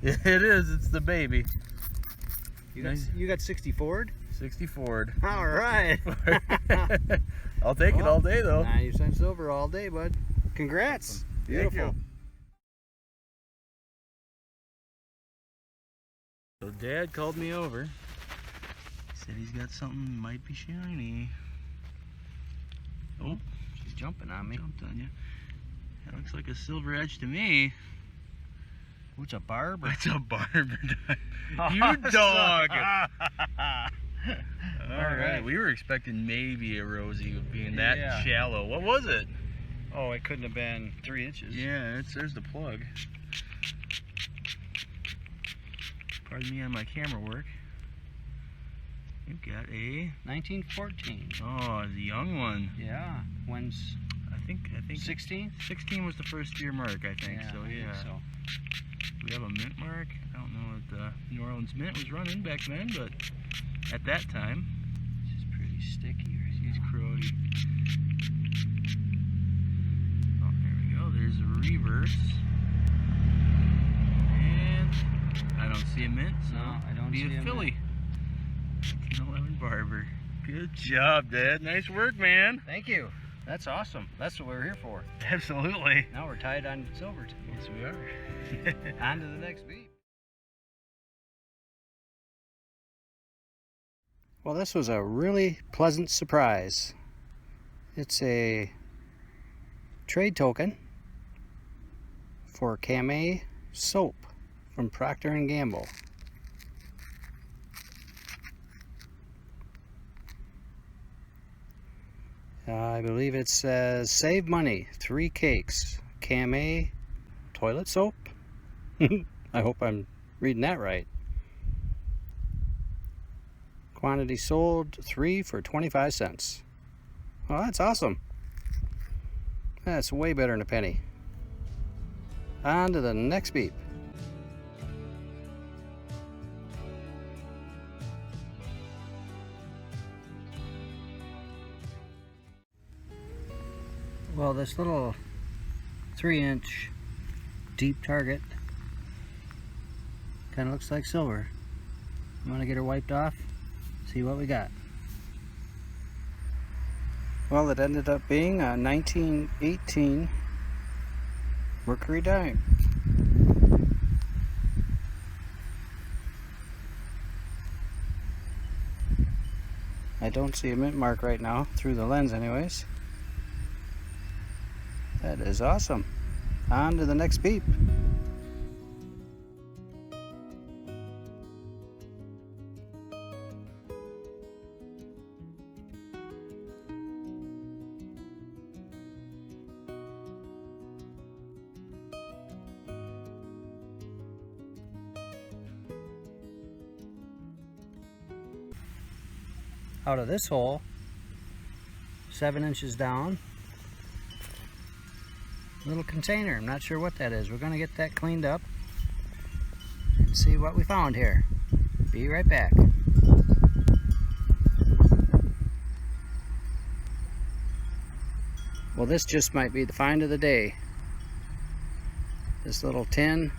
It is. It's the baby. You got 60 Ford? 60 Ford. All right. I'll take it all day though. 90% silver all day, bud. Congrats. Beautiful. So Dad called me over. He said he's got something might be shiny. Oh, She's jumping on me. jumped on you. That looks like a silver edge to me. Ooh, it's a barb. It's a barber. You dog. All right, we were expecting maybe a rosy being that shallow. What was it? Oh, it couldn't have been 3 inches. Yeah, there's the plug. Pardon me on my camera work. You've got a 1914. oh, the young one. Yeah. When's I think 16? 16 was the first year mark. I think so. Yeah. I think so. We have a mint mark. I don't know what New Orleans mint was running back then, but at that time, She's pretty sticky. she's crowdy. Oh, there we go. There's a reverse. And I don't see a mint, so No, I don't see a Philly. 1911 barber. Good job, Dad. Nice work, man. Thank you. That's awesome. That's what we're here for. Absolutely. Now we're tied on silver. Yes, we are. On to the next beat. Well, this was a really pleasant surprise. It's a trade token for Camay soap from Procter & Gamble. I believe it says save money, 3 cakes, Camay toilet soap. I hope I'm reading that right. Quantity sold 3 for 25 cents. Well, that's awesome. That's way better than a penny. On to the next beep. Well, this little 3-inch deep target kind of looks like silver. I'm gonna get her wiped off, see what we got. Well, it ended up being a 1918 mercury dime. I don't see a mint mark right now, through the lens anyways. That is awesome. On to the next beep. Out of this hole, 7 inches down, little container. I'm not sure what that is. We're going to get that cleaned up and see what we found here. Be right back. Well, this just might be the find of the day. This little tin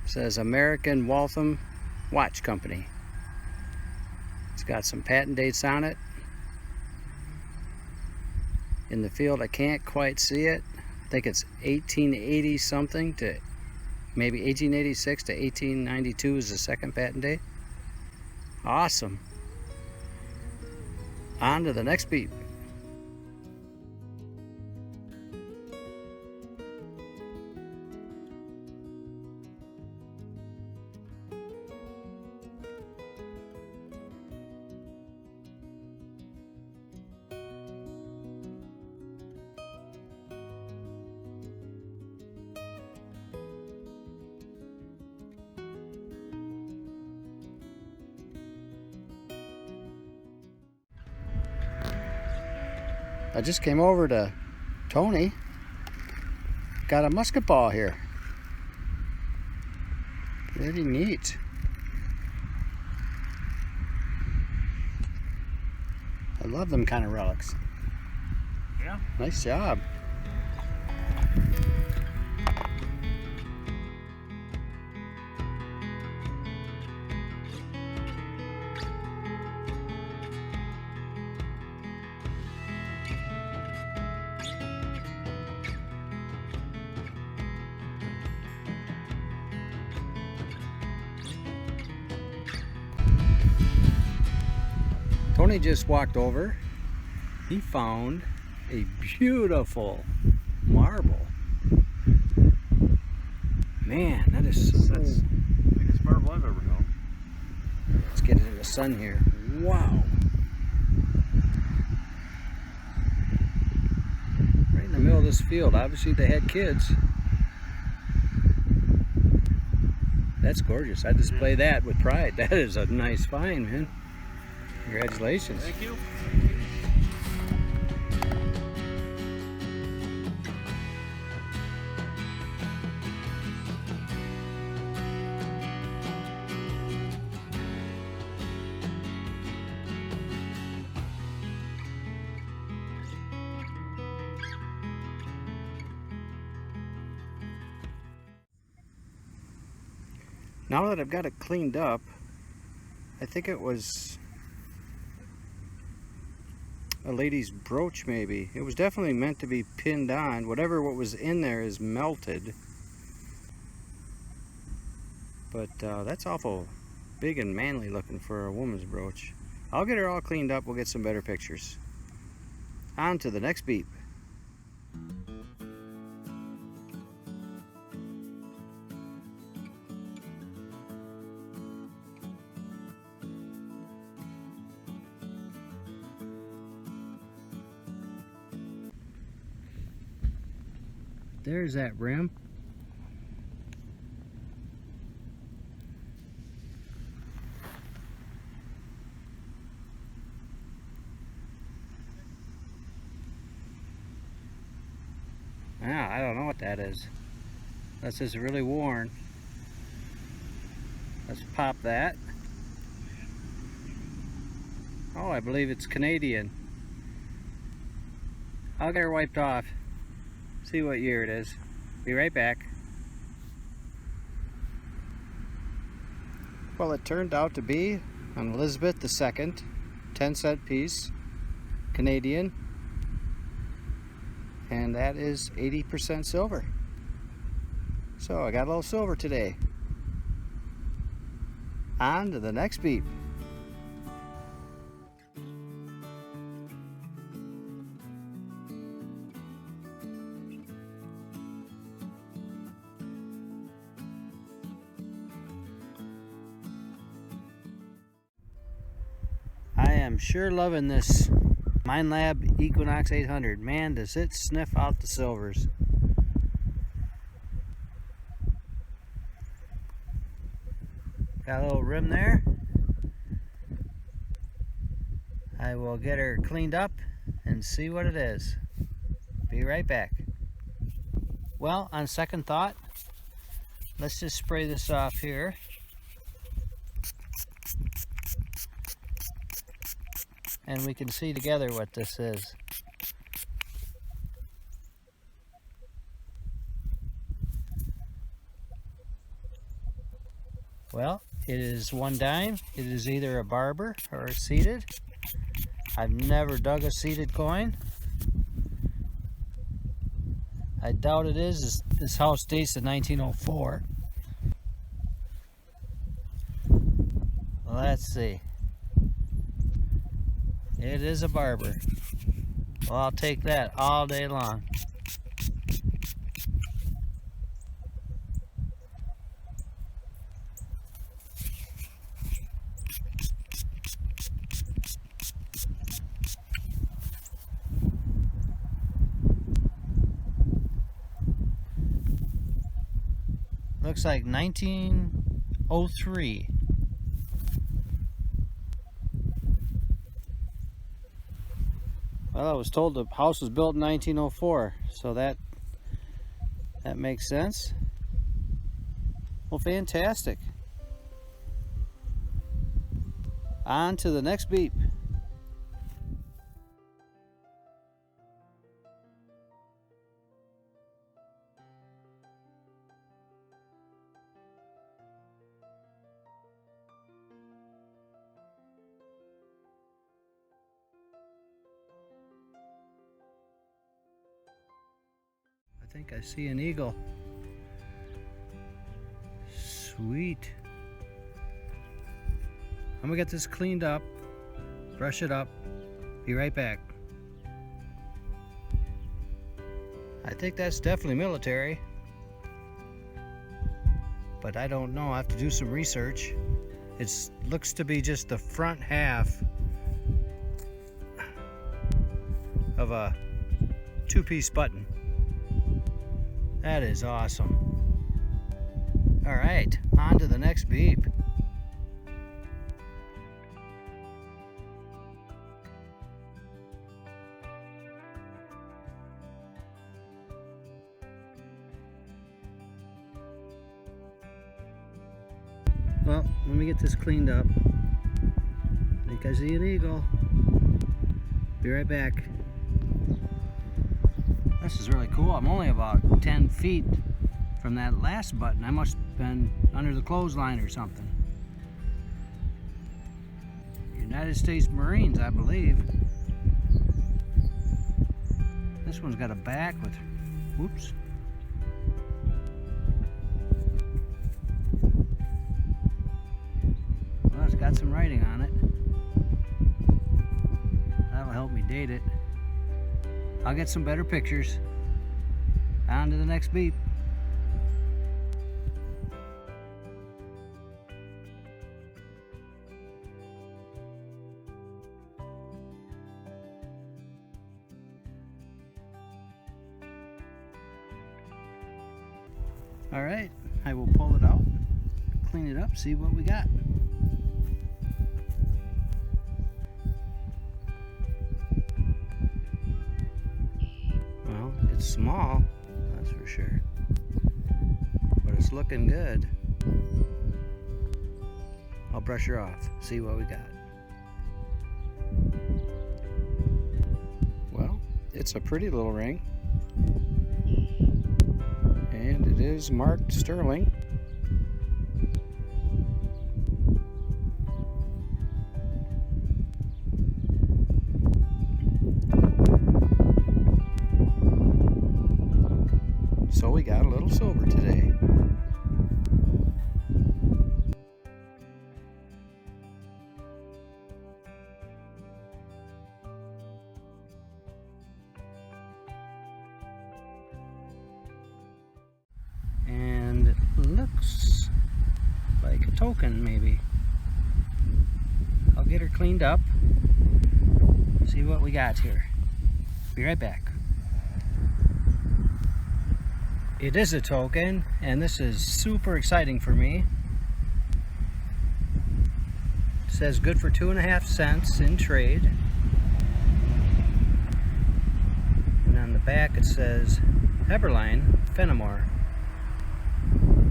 says American Waltham Watch Company. It's got some patent dates on it. In the field, I can't quite see it. I think it's 1880 something to maybe 1886 to 1892 is the second patent date. Awesome. On to the next beep. I just came over to Tony. Got a musket ball here. Very neat. I love them kind of relics. Yeah. Nice job. Tony just walked over. He found a beautiful marble. Man, that is so... That's the biggest marble I've ever known. Let's get it in the sun here. Wow. Right in the middle of this field. Obviously they had kids. That's gorgeous. I display that with pride. That is a nice find, man. Congratulations. Thank you. Now that I've got it cleaned up, I think it was a lady's brooch maybe. It was definitely meant to be pinned on. What was in there is melted. But that's awful big and manly looking for a woman's brooch. I'll get her all cleaned up. We'll get some better pictures. On to the next beep. There's that rim. Ah, I don't know what that is. Unless it's really worn. Let's pop that. Oh, I believe it's Canadian. I'll get her wiped off. See what year it is. Be right back. Well, it turned out to be an Elizabeth II 10-cent piece, Canadian, and that is 80% silver. So I got a little silver today. On to the next beep. I am sure loving this MineLab Equinox 800. Man, does it sniff out the silvers. Got a little rim there. I will get her cleaned up and see what it is. Be right back. Well, on second thought, let's just spray this off here. And we can see together what this is. Well, it is one dime. It is either a barber or a seated. I've never dug a seated coin. I doubt it is. This house dates to 1904. Let's see. It is a barber. Well, I'll take that all day long. Looks like 1903. Well, I was told the house was built in 1904, so that makes sense. Well, fantastic. On to the next beep. I think I see an eagle. Sweet. I'm gonna get this cleaned up brush it up, be right back. I think that's definitely military, but I don't know. I have to do some research. It looks to be just the front half of a two-piece button. That is awesome. All right, on to the next beep. Well, let me get this cleaned up. I think I see an eagle. Be right back. This is really cool. I'm only about 10 feet from that last button. I must have been under the clothesline or something. United States Marines, I believe. This one's got a back with, whoops. Well, it's got some writing on it. That'll help me date it. I'll get some better pictures. On to the next beep. All right, I will pull it out, clean it up, see what we got. Well, it's small, that's for sure, but it's looking good. I'll brush her off, see what we got. Well, it's a pretty little ring. And it is marked sterling. So we got a little silver today. And it looks like a token, maybe. I'll get her cleaned up, see what we got here. Be right back. It is a token, and this is super exciting for me. It says good for 2.5 cents in trade. And on the back it says Heberline, Fenimore.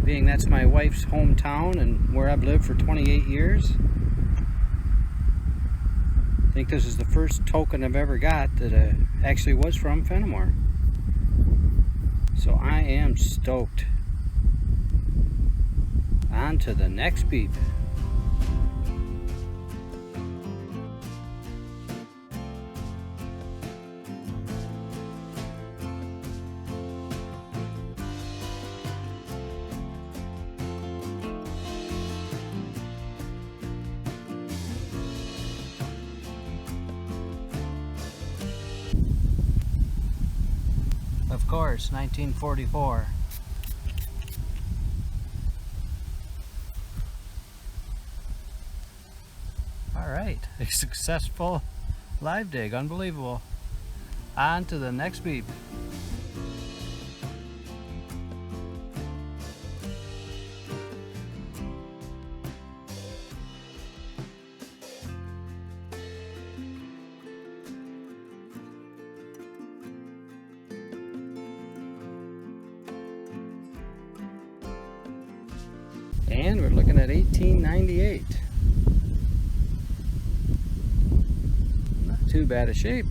Being that's my wife's hometown and where I've lived for 28 years. I think this is the first token I've ever got that actually was from Fenimore. So I am stoked. On to the next beep. Of course, 1944. All right, a successful live dig, unbelievable. On to the next beep. And we're looking at 1898. Not too bad a shape.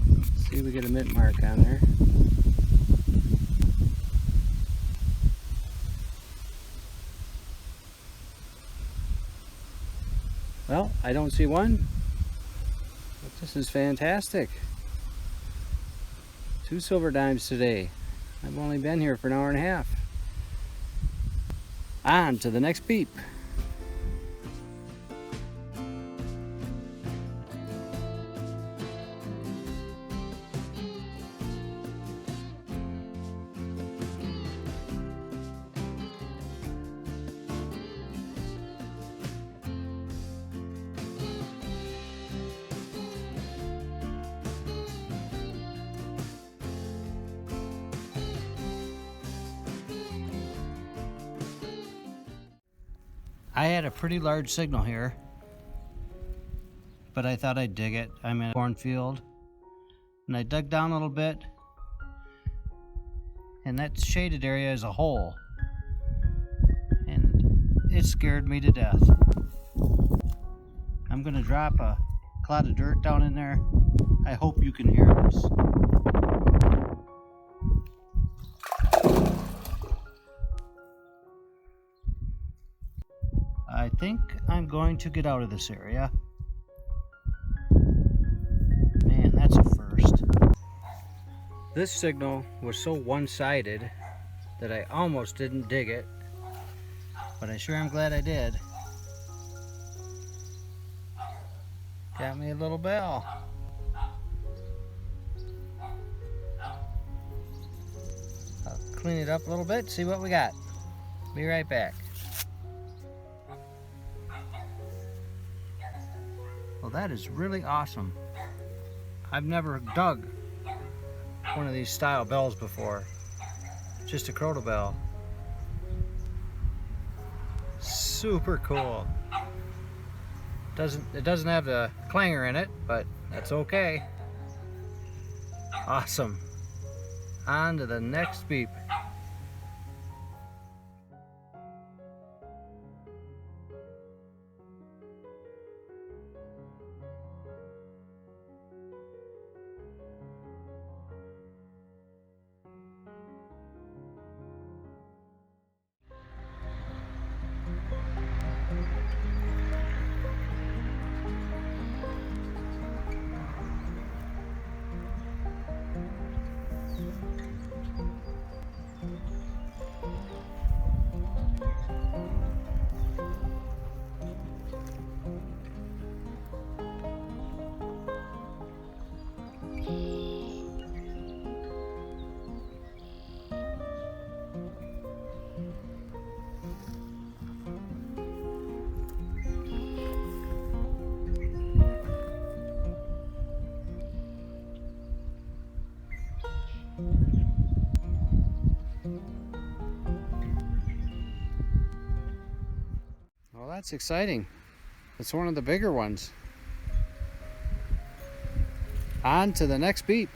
Let's see if we get a mint mark on there. Well, I don't see one, but this is fantastic. 2 silver dimes today. I've only been here for an hour and a half. On to the next beep. I had a pretty large signal here, but I thought I'd dig it. I'm in a cornfield, and I dug down a little bit, and that shaded area is a hole, and it scared me to death. I'm gonna drop a clod of dirt down in there. I hope you can hear this. I think I'm going to get out of this area. Man, that's a first. This signal was so one-sided that I almost didn't dig it, but I sure am glad I did. Got me a little bell. I'll clean it up a little bit, see what we got. Be right back. Well, that is really awesome. I've never dug one of these style bells before. Just a crotal bell. Super cool. It doesn't have the clanger in it, but that's okay. Awesome. On to the next beep. Well, that's exciting. It's one of the bigger ones. On to the next beep.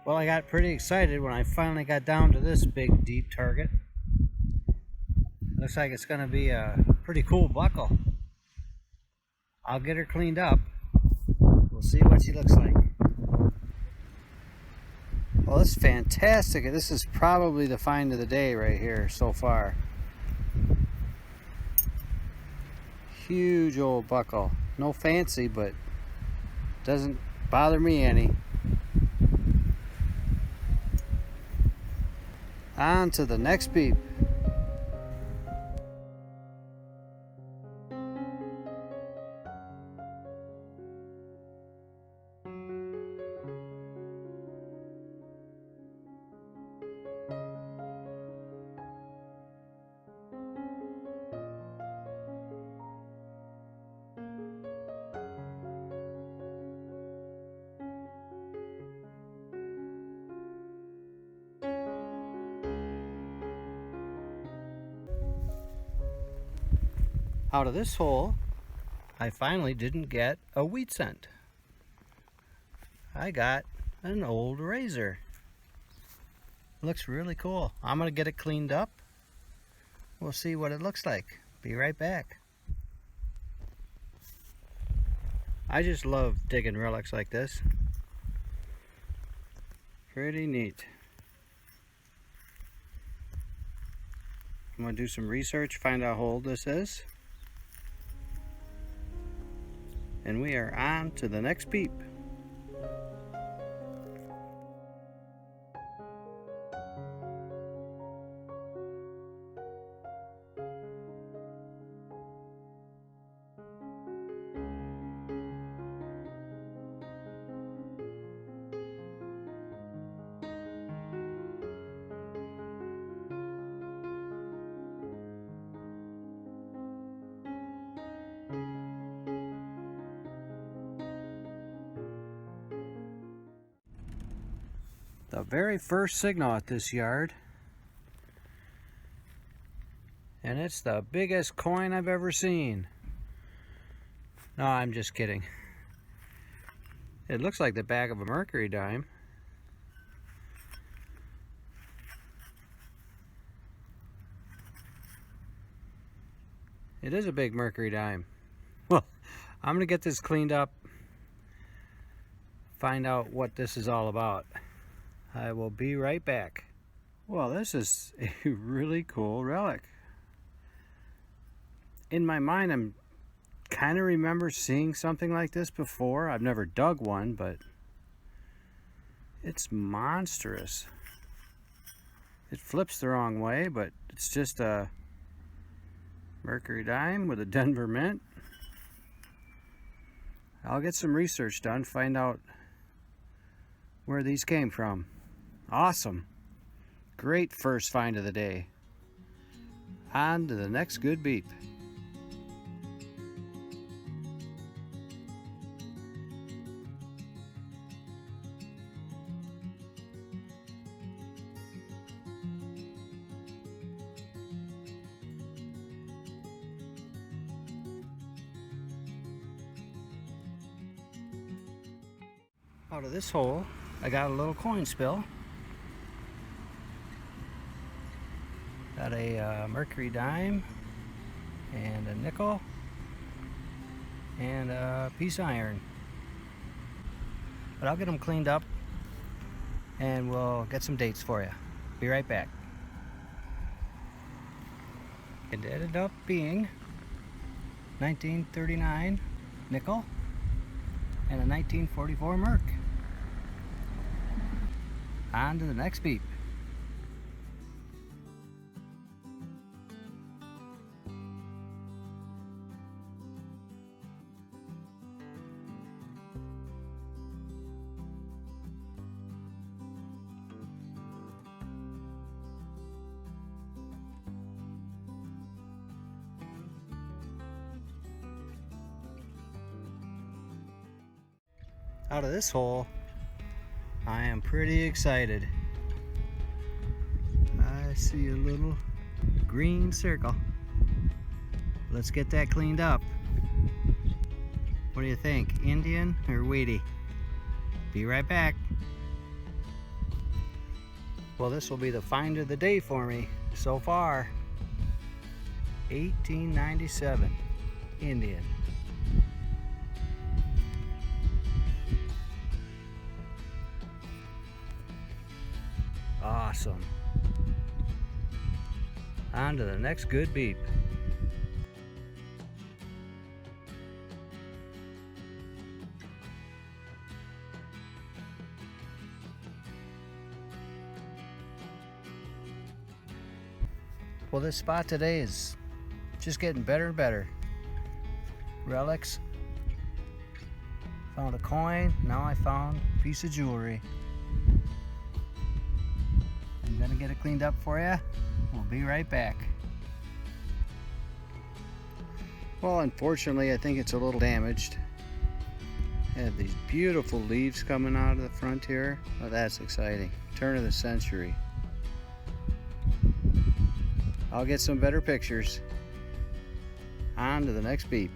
Well, I got pretty excited when I finally got down to this big, deep target. Looks like it's going to be a pretty cool buckle. I'll get her cleaned up. We'll see what she looks like. Well, this is fantastic. This is probably the find of the day right here so far. Huge old buckle. No fancy, but doesn't bother me any. On to the next beep. Out of this hole, I finally didn't get a wheat cent. I got an old razor. Looks really cool. I'm gonna get it cleaned up. We'll see what it looks like. Be right back. I just love digging relics like this. Pretty neat. I'm gonna do some research, find out how old this is. And we are on to the next beep. The very first signal at this yard. And it's the biggest coin I've ever seen. No, I'm just kidding. It looks like the back of a mercury dime. It is a big mercury dime. Well, I'm gonna get this cleaned up, find out what this is all about. I will be right back. Well, this is a really cool relic. In my mind, I'm kind of remember seeing something like this before. I've never dug one, but it's monstrous. It flips the wrong way, but it's just a mercury dime with a Denver mint. I'll get some research done, find out where these came from. Awesome. Great first find of the day. On to the next good beep. Out of this hole, I got a little coin spill. Got a mercury dime and a nickel and a piece of iron. But I'll get them cleaned up and we'll get some dates for you. Be right back. It ended up being 1939 nickel and a 1944 merc. On to the next beep. Out of this hole, I am pretty excited. I see a little green circle. Let's get that cleaned up. What do you think, Indian or Wheatie? Be right back. Well, this will be the find of the day for me so far. 1897 Indian. Awesome. On to the next good beep. Well, this spot today is just getting better and better. Relics. Found a coin. Now I found a piece of jewelry. I'm gonna get it cleaned up for you. We'll be right back. Well, unfortunately, I think it's a little damaged. Had these beautiful leaves coming out of the front here. Oh, that's exciting. Turn of the century. I'll get some better pictures. On to the next beep.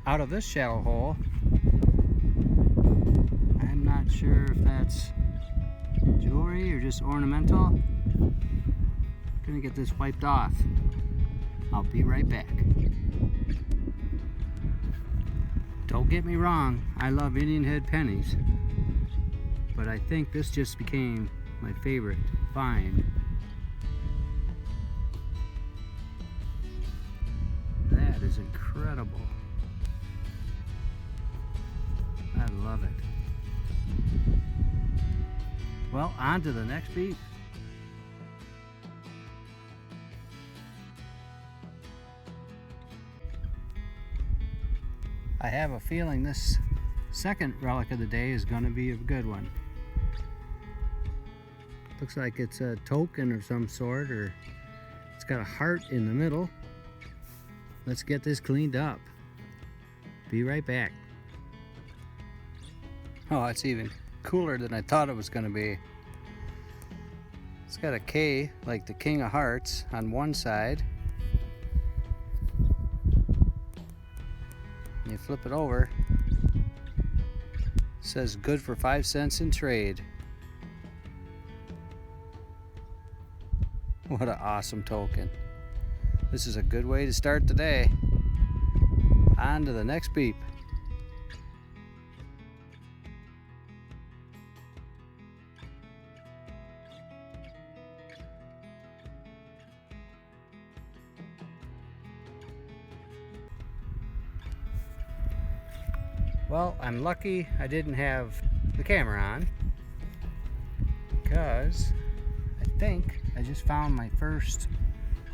Out of this shallow hole, I'm not sure if that's jewelry or just ornamental. Gonna get this wiped off. I'll be right back. Don't get me wrong, I love Indian head pennies, but I think this just became my favorite find. That is incredible. I love it. Well, on to the next beep. I have a feeling this second relic of the day is going to be a good one. Looks like it's a token of some sort, or it's got a heart in the middle. Let's get this cleaned up. Be right back. Oh, it's even cooler than I thought it was going to be. It's got a K, like the King of Hearts, on one side. You flip it over. It says good for 5 cents in trade. What an awesome token. This is a good way to start the day. On to the next beep. Well, I'm lucky I didn't have the camera on, because I think I just found my first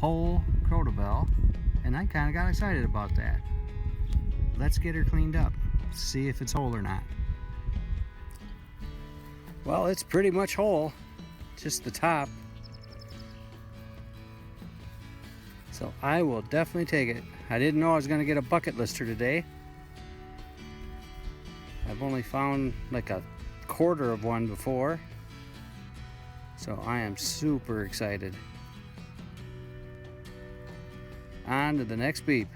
whole crotobell, and I kind of got excited about that. Let's get her cleaned up, see if it's whole or not. Well, it's pretty much whole, just the top. So I will definitely take it. I didn't know I was going to get a bucket lister today. I've only found like a quarter of one before, so I am super excited. On to the next beep.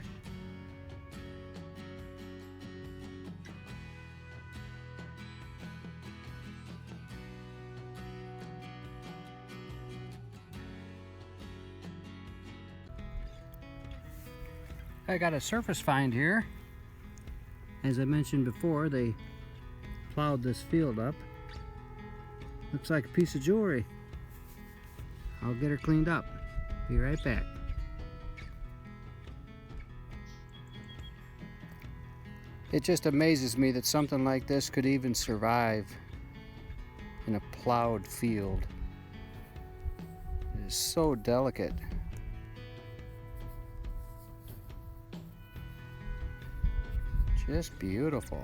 I got a surface find here. As I mentioned before, they plowed this field up. Looks like a piece of jewelry. I'll get her cleaned up. Be right back. It just amazes me that something like this could even survive in a plowed field. It is so delicate. Just beautiful.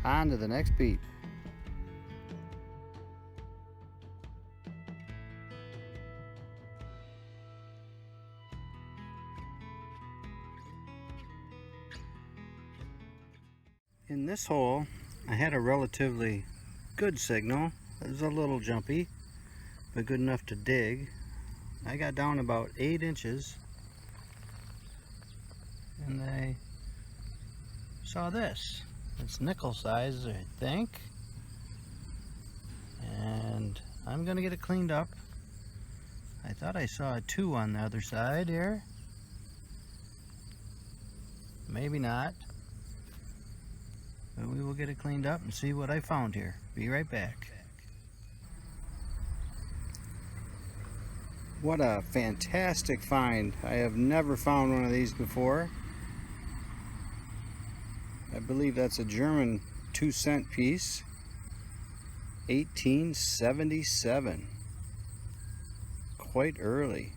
On to the next beep. In this hole, I had a relatively good signal. It was a little jumpy, but good enough to dig. I got down about 8 inches. And I saw this. It's nickel size, I think. And I'm gonna get it cleaned up. I thought I saw a 2 on the other side here. Maybe not. But we will get it cleaned up and see what I found here. Be right back. What a fantastic find. I have never found one of these before. I believe that's a German 2-cent piece. 1877. Quite early.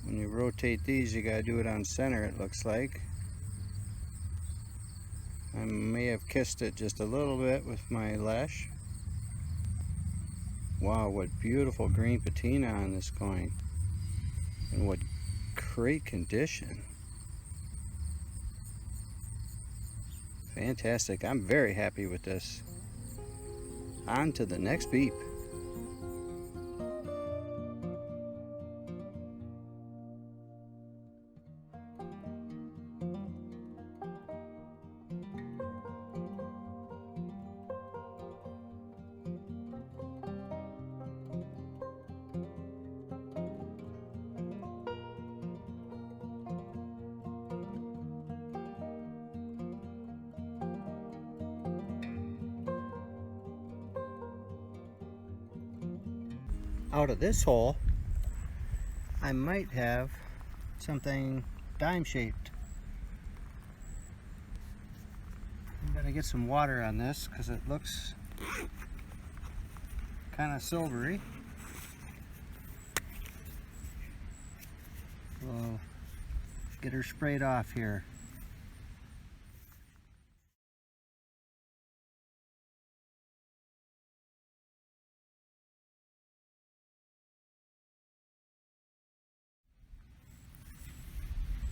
When you rotate these, you gotta do it on center, it looks like. I may have kissed it just a little bit with my lash. Wow, what beautiful green patina on this coin. And what great condition. Fantastic. I'm very happy with this. On to the next beep. Out of this hole, I might have something dime shaped. I'm gonna get some water on this because it looks kind of silvery. We'll get her sprayed off here.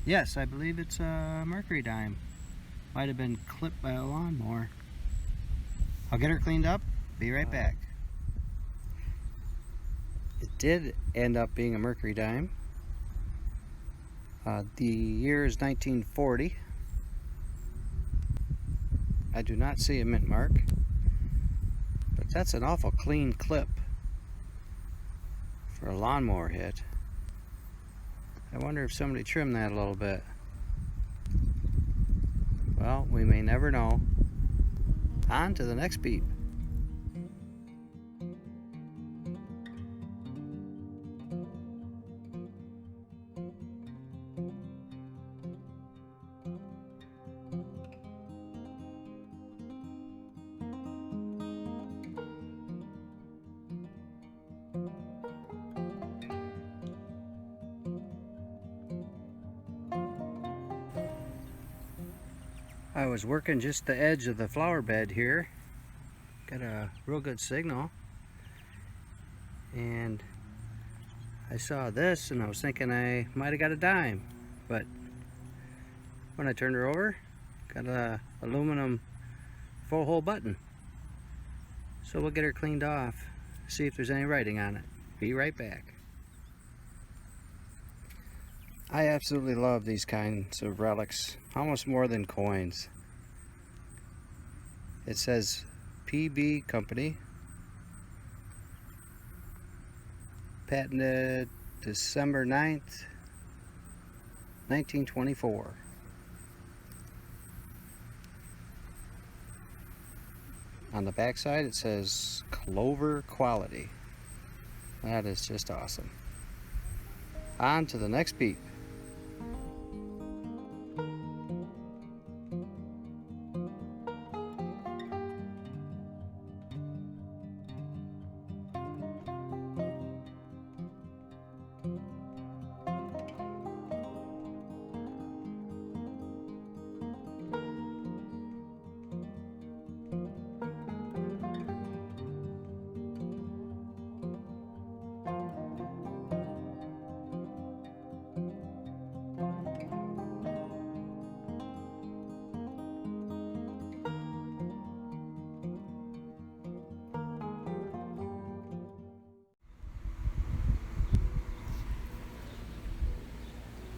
Yes, I believe it's a mercury dime. Might have been clipped by a lawnmower. I'll get her cleaned up, be right back. It did end up being a mercury dime. The year is 1940. I do not see a mint mark, but that's an awful clean clip for a lawnmower hit. I wonder if somebody trimmed that a little bit. Well, we may never know. On to the next beep. I was working just the edge of the flower bed here. Got a real good signal. And I saw this and I was thinking I might have got a dime. But when I turned her over, got a aluminum full hole button. So we'll get her cleaned off, see if there's any writing on it. Be right back. I absolutely love these kinds of relics, almost more than coins. It says PB Company, patented December 9th, 1924. On the back side it says Clover Quality. That is just awesome. On to the next beep.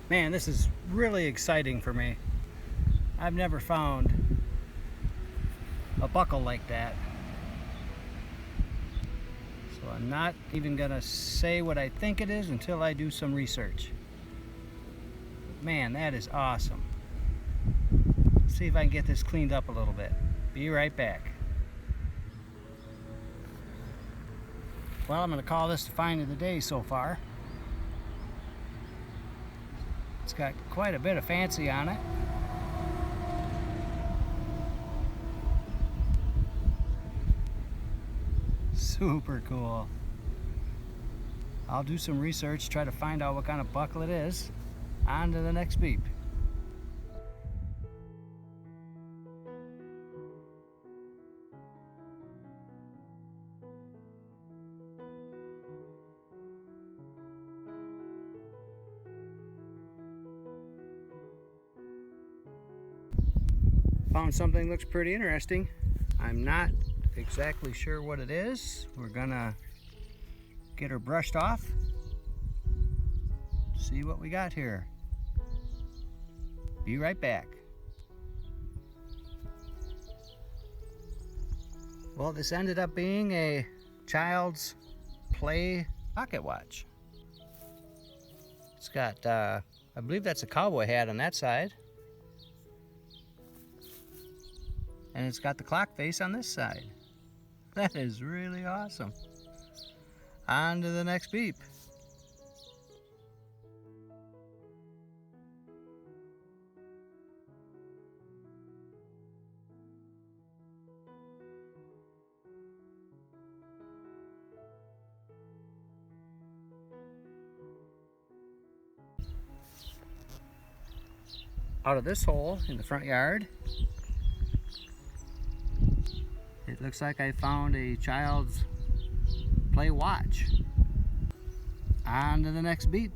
Man, this is really exciting for me. I've never found a buckle like that. So I'm not even gonna say what I think it is until I do some research. Man, that is awesome. Let's see if I can get this cleaned up a little bit. Be right back. Well, I'm gonna call this the find of the day so far. It's got quite a bit of fancy on it. Super cool. I'll do some research, try to find out what kind of buckle it is. On to the next beep. Found something looks pretty interesting. I'm not exactly sure what it is. We're gonna get her brushed off. See what we got here. Be right back. Well, this ended up being a child's play pocket watch. It's got, I believe that's a cowboy hat on that side. And it's got the clock face on this side. That is really awesome. On to the next beep. Out of this hole in the front yard, it looks like I found a child's play watch. On to the next beep.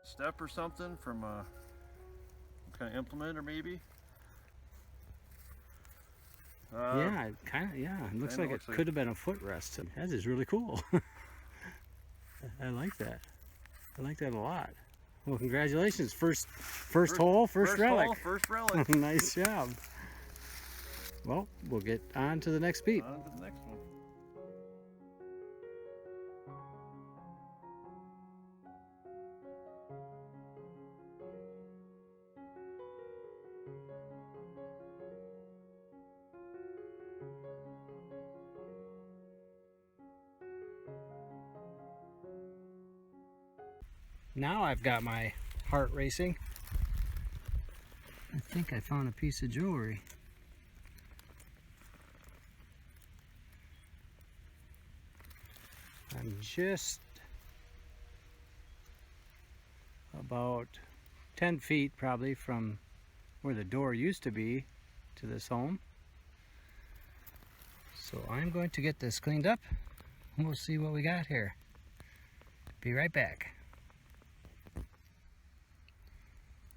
step or something from a kind of implement, or maybe. Yeah, it kind of, yeah. It looks like it could have been a footrest. That is really cool. I like that. I like that a lot. Well, congratulations. First hole, first relic. Hole, first relic. Nice job. Well, we'll get on to the next beep. On to the next one. Now I've got my heart racing. I think I found a piece of jewelry. I'm just about 10 feet probably from where the door used to be to this home. So I'm going to get this cleaned up and we'll see what we got here. Be right back.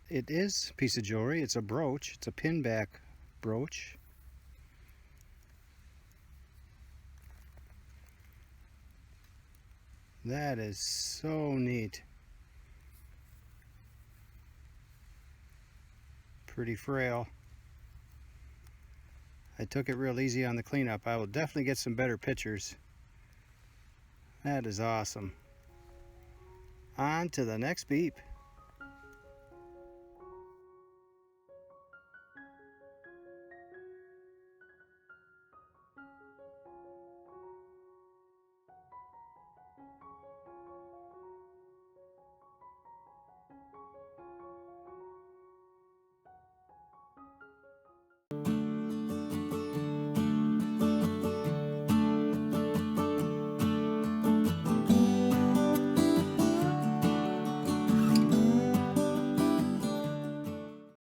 It is a piece of jewelry. It's a brooch. It's a pinback brooch. That is so neat. Pretty frail. I took it real easy on the cleanup. I will definitely get some better pictures. That is awesome. On to the next beep.